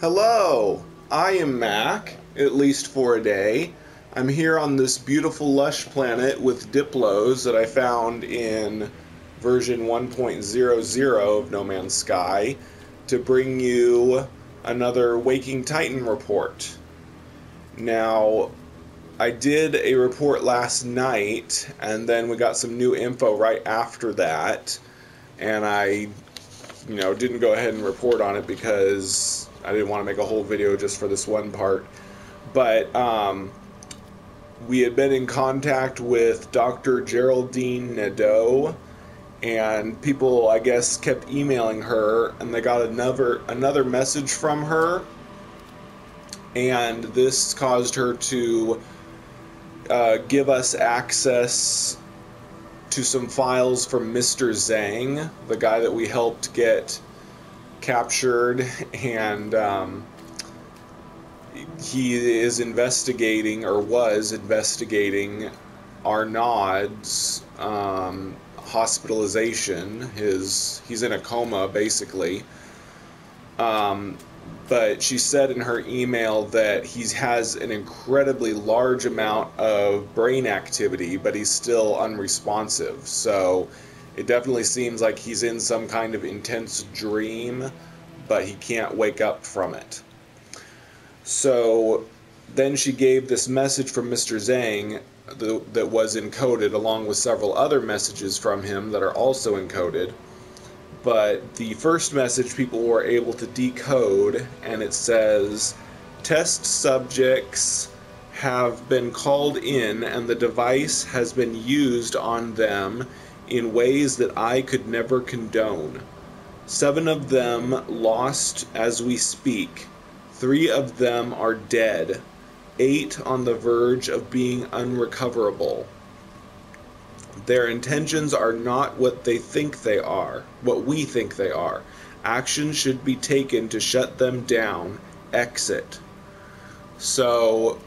Hello, I am Mac, at least for a day. I'm here on this beautiful lush planet with Diplos that I found in version 1.00 of No Man's Sky to bring you another Waking Titan report. Now, I did a report last night, and then we got some new info right after that, and I didn't go ahead and report on it because I didn't want to make a whole video just for this one part. But we had been in contact with Dr. Geraldine Nadeau, and people, I guess, kept emailing her, and they got another message from her, and this caused her to give us access to some files from Mr. Zhang, the guy that we helped get captured, and he is investigating, or was investigating, Arnaud's hospitalization. He's in a coma, basically. But she said in her email that he has an incredibly large amount of brain activity, but he's still unresponsive. So it definitely seems like he's in some kind of intense dream, but he can't wake up from it. So then she gave this message from Mr. Zhang that was encoded, along with several other messages from him that are also encoded. But the first message people were able to decode, and it says, "Test subjects have been called in, and the device has been used on them in ways that I could never condone. 7 of them lost as we speak. 3 of them are dead. 8 on the verge of being unrecoverable. Their intentions are not what they think they are, what we think they are. Action should be taken to shut them down. Exit." So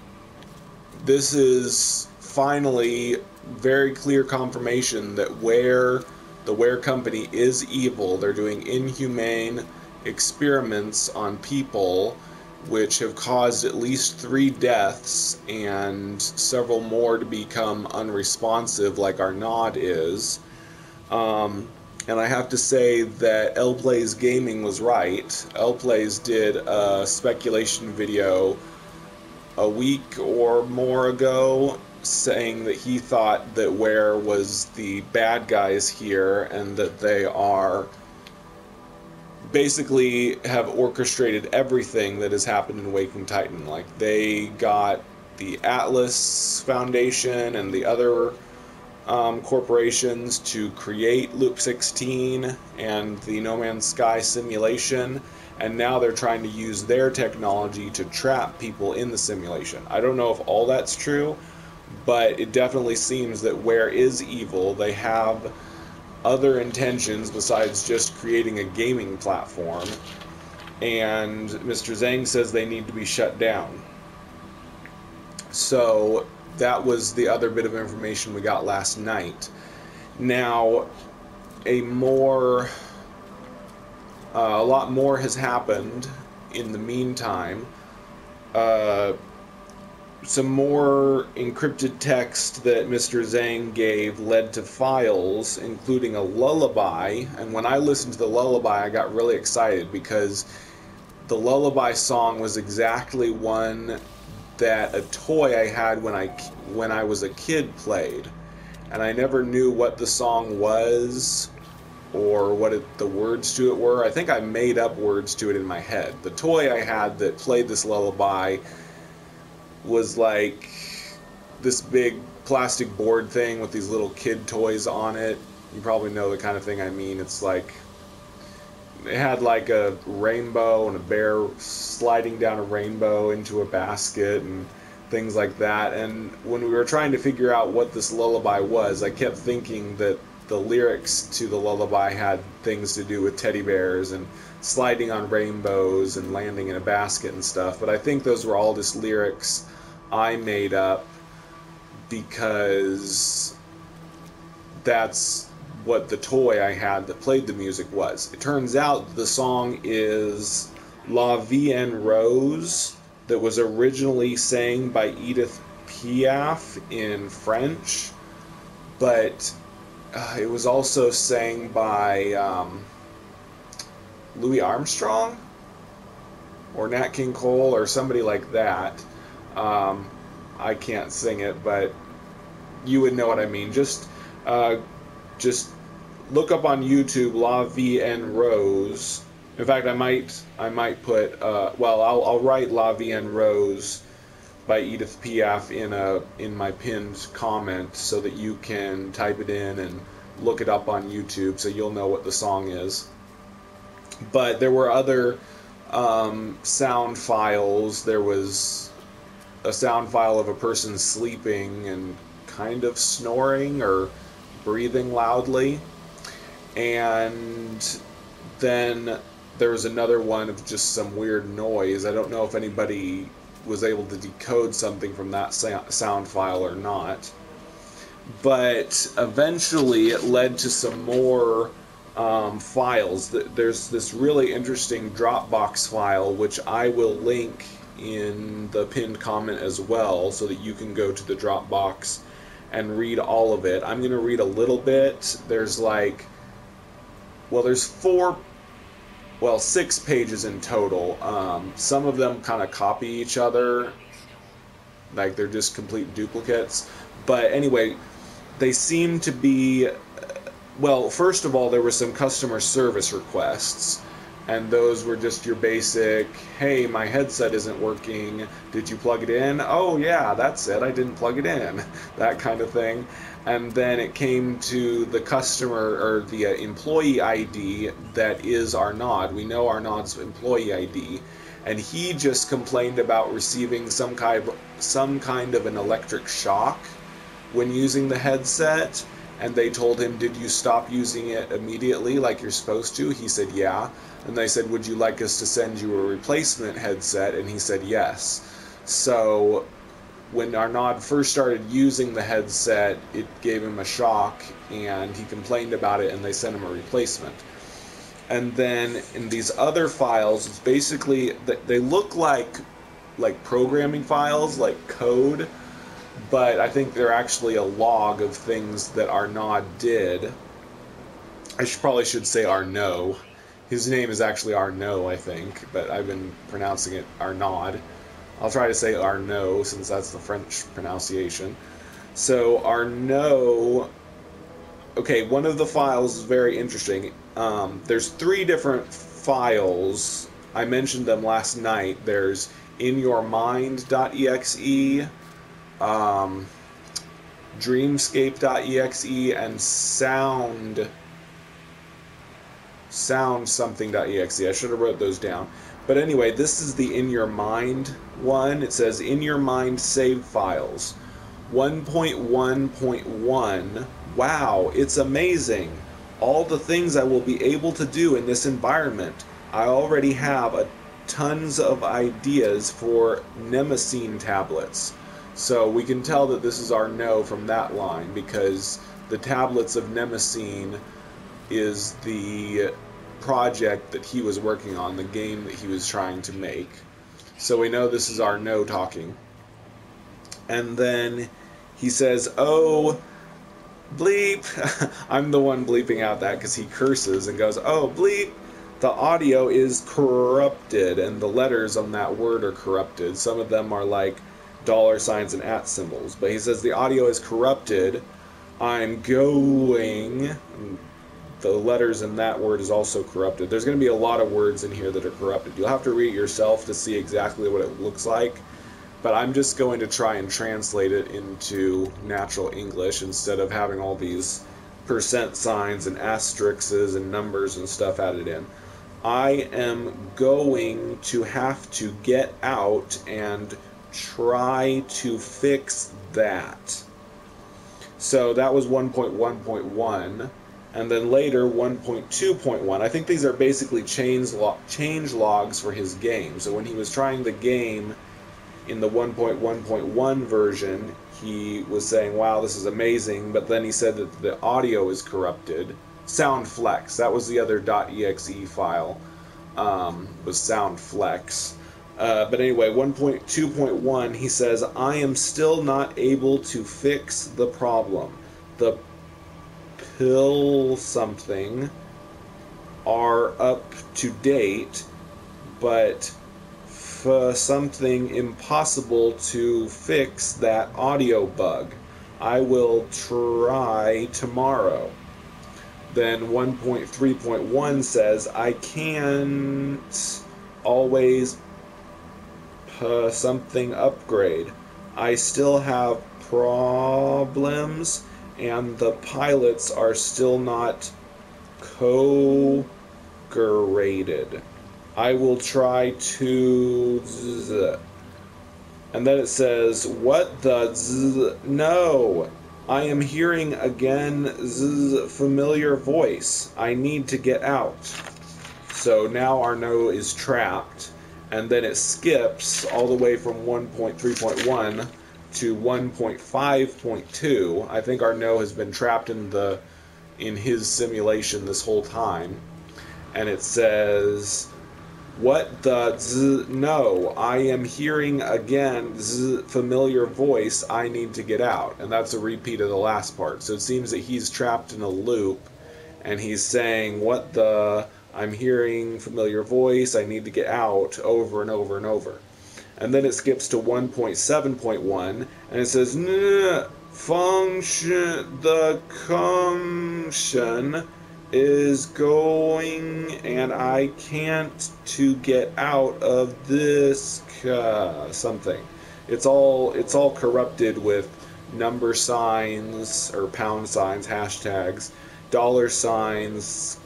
this is finally very clear confirmation that the Ware Company is evil. They're doing inhumane experiments on people, which have caused at least 3 deaths and several more to become unresponsive, like Arnaud is. And I have to say that L-Plays Gaming was right. L-Plays did a speculation video a week or more ago saying that he thought that Ware was the bad guys here, and that they are basically have orchestrated everything that has happened in Waking Titan. Like, they got the Atlas Foundation and the other corporations to create Loop 16 and the No Man's Sky simulation, and now they're trying to use their technology to trap people in the simulation. I don't know if all that's true, but it definitely seems that Ware is evil. They have other intentions besides just creating a gaming platform, and Mr. Zhang says they need to be shut down. So that was the other bit of information we got last night. Now, a lot more has happened in the meantime. Some more encrypted text that Mr. Zhang gave led to files, including a lullaby. And when I listened to the lullaby, I got really excited, because the lullaby song was exactly one that a toy I had when I was a kid played. And I never knew what the song was or what the words to it were. I think I made up words to it in my head. The toy I had that played this lullaby was like this big plastic board thing with these little kid toys on it. You probably know the kind of thing I mean. It's like, it had like a rainbow and a bear sliding down a rainbow into a basket and things like that. And when we were trying to figure out what this lullaby was, I kept thinking that the lyrics to the lullaby had things to do with teddy bears and sliding on rainbows and landing in a basket and stuff. But I think those were all just lyrics I made up because that's what the toy I had that played the music was. It turns out the song is La Vie en Rose that was originally sang by Edith Piaf in French, but it was also sang by Louis Armstrong or Nat King Cole or somebody like that. I can't sing it, but you would know what I mean. Just look up on YouTube La Vie en Rose. In fact, I might put I'll write La Vie en Rose by Edith Piaf in my pinned comment so that you can type it in and look it up on YouTube so you'll know what the song is. But there were other sound files. There was a sound file of a person sleeping and kind of snoring or breathing loudly. And then there was another one of just some weird noise. I don't know if anybody was able to decode something from that sound file or not. But eventually it led to some more files. There's this really interesting Dropbox file, which I will link in the pinned comment as well, so that you can go to the Dropbox and read all of it. I'm going to read a little bit. There's there's 6 pages in total. Some of them kind of copy each other, like they're just complete duplicates. But anyway, they seem to be, well, first of all, there were some customer service requests, and those were just your basic, hey, my headset isn't working, did you plug it in? Oh yeah, that's it, I didn't plug it in, that kind of thing. And then it came to the customer, or the employee ID that is Arnaud. We know Arnaud's employee ID, and he just complained about receiving some kind of an electric shock when using the headset, and they told him, did you stop using it immediately like you're supposed to? He said, yeah. And they said, would you like us to send you a replacement headset? And he said, yes. So when Arnaud first started using the headset, it gave him a shock, and he complained about it, and they sent him a replacement. And then in these other files, it's basically, they look like programming files, like code, but I think they're actually a log of things that Arnaud did. I probably should say Arnaud. His name is actually Arnaud, I think, but I've been pronouncing it Arnaud. I'll try to say Arnaud, since that's the French pronunciation. So Arnaud, okay, one of the files is very interesting. There's 3 different files. I mentioned them last night. There's inyourmind.exe, dreamscape.exe, and sound something.exe. I should have wrote those down. But anyway, this is the In Your Mind one. It says In Your Mind save files 1.1.1. Wow, it's amazing. All the things I will be able to do in this environment. I already have tons of ideas for Nemesine tablets. So we can tell that this is Arnaud from that line, because the tablets of Nemesine is the project that he was working on, the game that he was trying to make. So we know this is Arnaud talking. And then he says, oh, bleep. I'm the one bleeping out that because he curses and goes, oh, bleep. The audio is corrupted, and the letters on that word are corrupted. Some of them are like $signs and @ symbols. But he says the audio is corrupted. I'm going. The letters in that word is also corrupted. There's going to be a lot of words in here that are corrupted. You'll have to read it yourself to see exactly what it looks like. But I'm just going to try and translate it into natural English instead of having all these % signs and asterisks and numbers and stuff added in. I am going to have to get out and try to fix that. So that was 1.1.1. And then later 1.2.1. I think these are basically change logs for his game. So when he was trying the game in the 1.1.1 version, he was saying, wow, this is amazing, but then he said that the audio is corrupted. Soundflex, that was the other .exe file. was sound flex. But anyway, 1.2.1, he says, I am still not able to fix the problem. The pill something are up to date, but something impossible to fix that audio bug. I will try tomorrow. Then 1.3.1 says, I can't always something upgrade. I still have problems, and the pilots are still not co-graded. I will try to... And then it says, what the... No! I am hearing again familiar voice. I need to get out. So now Arnaud is trapped, and then it skips all the way from 1.3.1 to 1.5.2. I think Arnaud has been trapped in his simulation this whole time. And it says, what the no, I am hearing again familiar voice, I need to get out. And that's a repeat of the last part. So it seems that he's trapped in a loop, and he's saying, what the, I'm hearing familiar voice, I need to get out, over and over and over. And then it skips to 1.7.1, and it says, function, the function is going, and I can't to get out of this something. It's all corrupted with number signs or pound signs, hashtags, dollar signs,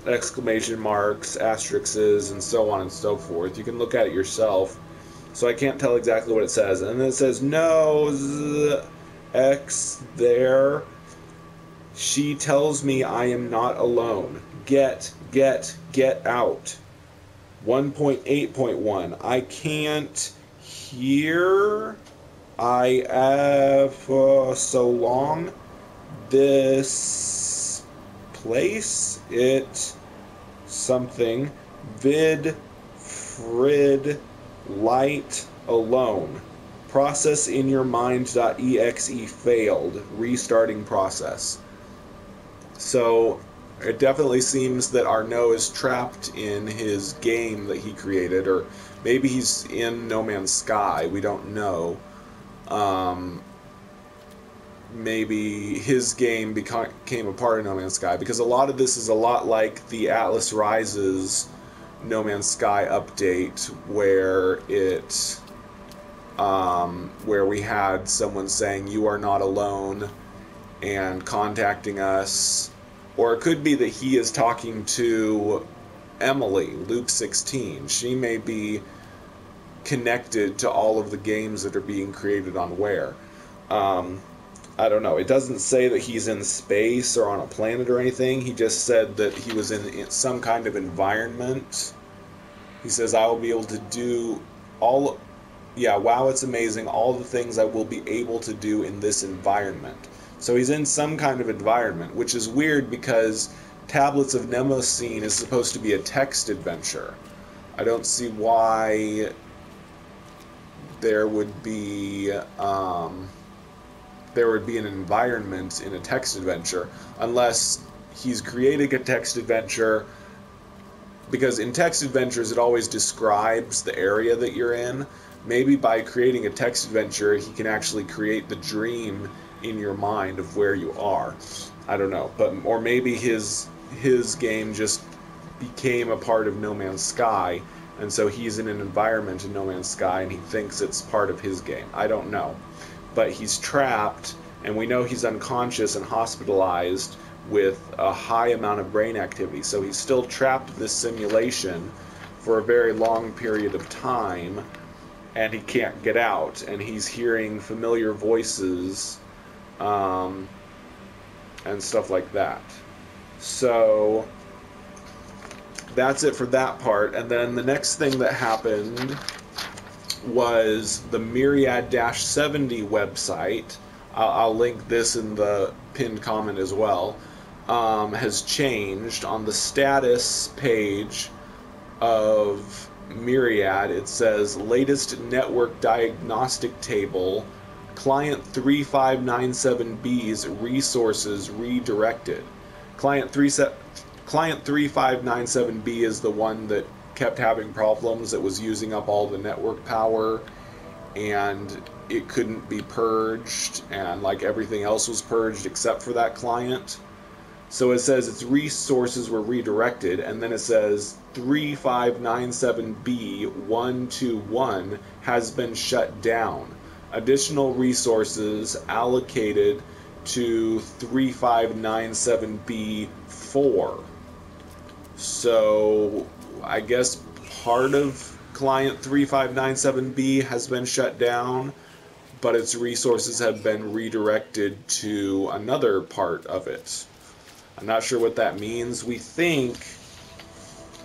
exclamation marks, asterisks, and so on and so forth. You can look at it yourself. So I can't tell exactly what it says. And then it says, no, X there. She tells me I am not alone. Get out. 1.8.1. I can't hear. I have so long. This place. It something. Vid. Frid. Light. Alone. Process in your mind.exe failed. Restarting process. So it definitely seems that Arnaud is trapped in his game that he created, or maybe he's in No Man's Sky, we don't know. Maybe his game became a part of No Man's Sky, because a lot of this is a lot like the Atlas Rises No Man's Sky update, where where we had someone saying, you are not alone, and contacting us. Or it could be that he is talking to Emily, Luke 16. She may be connected to all of the games that are being created on Where. I don't know. It doesn't say that he's in space or on a planet or anything. He just said that he was in some kind of environment. He says, I will be able to do all... Yeah, wow, it's amazing. All the things I will be able to do in this environment. So he's in some kind of environment, which is weird because Tablets of Mnemosyne is supposed to be a text adventure. I don't see why there would be an environment in a text adventure, unless he's creating a text adventure, because in text adventures it always describes the area that you're in. Maybe by creating a text adventure he can actually create the dream in your mind of where you are. I don't know, or maybe his game just became a part of No Man's Sky, and so he's in an environment in No Man's Sky and he thinks it's part of his game. I don't know, but he's trapped, and we know he's unconscious and hospitalized with a high amount of brain activity, so he's still trapped in this simulation for a very long period of time, and he can't get out, and he's hearing familiar voices and stuff like that. So that's it for that part. And then the next thing that happened was the Myriad-70 website. I'll link this in the pinned comment as well. Has changed on the status page. of Myriad, it says latest network diagnostic table, client 3597B's resources redirected. Client 3597B is the one that kept having problems. It was using up all the network power and it couldn't be purged, and like everything else was purged except for that client. So it says its resources were redirected, and then it says 3597B121 has been shut down. Additional resources allocated to 3597B4. So I guess part of client 3597B has been shut down, but its resources have been redirected to another part of it. I'm not sure what that means. We think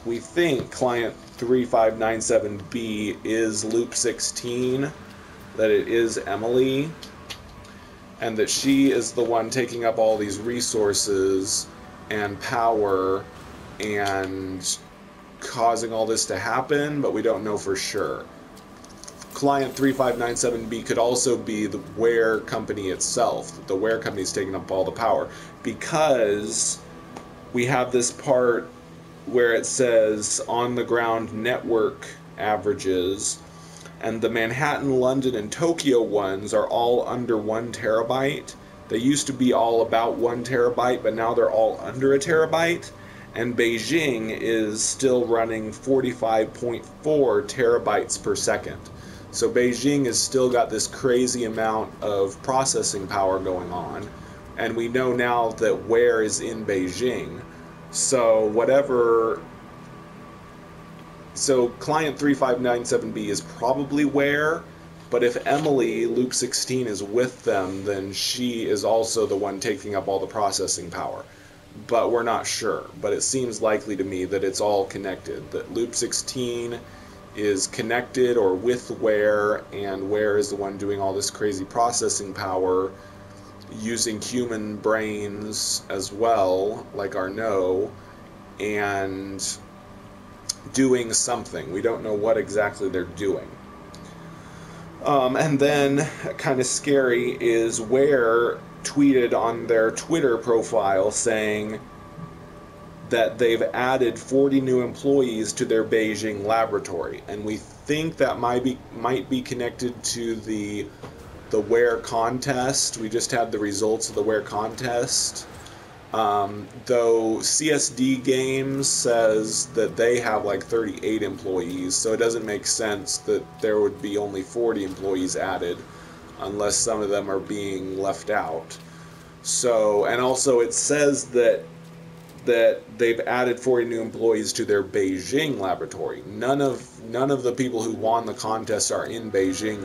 client 3597B is loop 16, that it is Emily, and that she is the one taking up all these resources and power and causing all this to happen, but we don't know for sure. Client 3597B could also be the Ware company itself. The Ware company is taking up all the power, because we have this part where it says on the ground network averages, and the Manhattan, London, and Tokyo ones are all under 1 terabyte. They used to be all about 1 terabyte, but now they're all under a terabyte. And Beijing is still running 45.4 terabytes per second. So Beijing has still got this crazy amount of processing power going on. And we know now that Ware is in Beijing. So client 3597B is probably Ware, but if Emily, loop 16, is with them, then she is also the one taking up all the processing power. But we're not sure. But it seems likely to me that it's all connected, that loop 16 is connected or with Ware, and Ware is the one doing all this crazy processing power, using human brains as well, like Arnaud, and doing something. We don't know what exactly they're doing. And then, kind of scary, is Ware tweeted on their Twitter profile saying that they've added 40 new employees to their Beijing laboratory, and we think that might be connected to the Ware contest. We just had the results of the Ware contest. Though CSD Games says that they have like 38 employees, so it doesn't make sense that there would be only 40 employees added, unless some of them are being left out. So, and also it says that they've added 40 new employees to their Beijing laboratory. None of the people who won the contest are in Beijing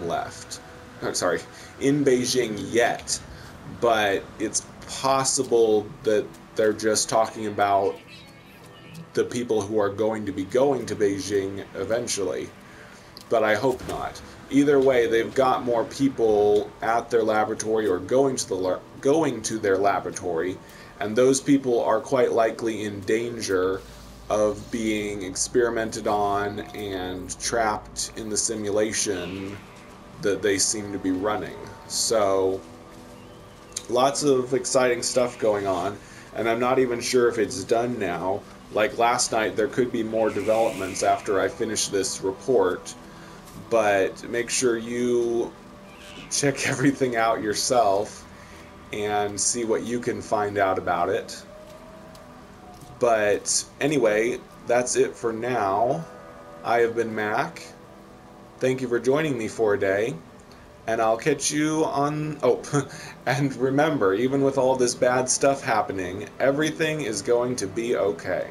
in Beijing yet, but it's possible that they're just talking about the people who are going to be going to Beijing eventually, but I hope not. Either way, they've got more people at their laboratory or going to their laboratory, and those people are quite likely in danger of being experimented on and trapped in the simulation that they seem to be running. So lots of exciting stuff going on, and I'm not even sure if it's done now. Like last night, there could be more developments after I finish this report, but make sure you check everything out yourself and see what you can find out about it. But anyway, that's it for now. I have been Mac. Thank you for joining me for a day, and I'll catch you on... Oh, and remember, even with all this bad stuff happening, everything is going to be okay.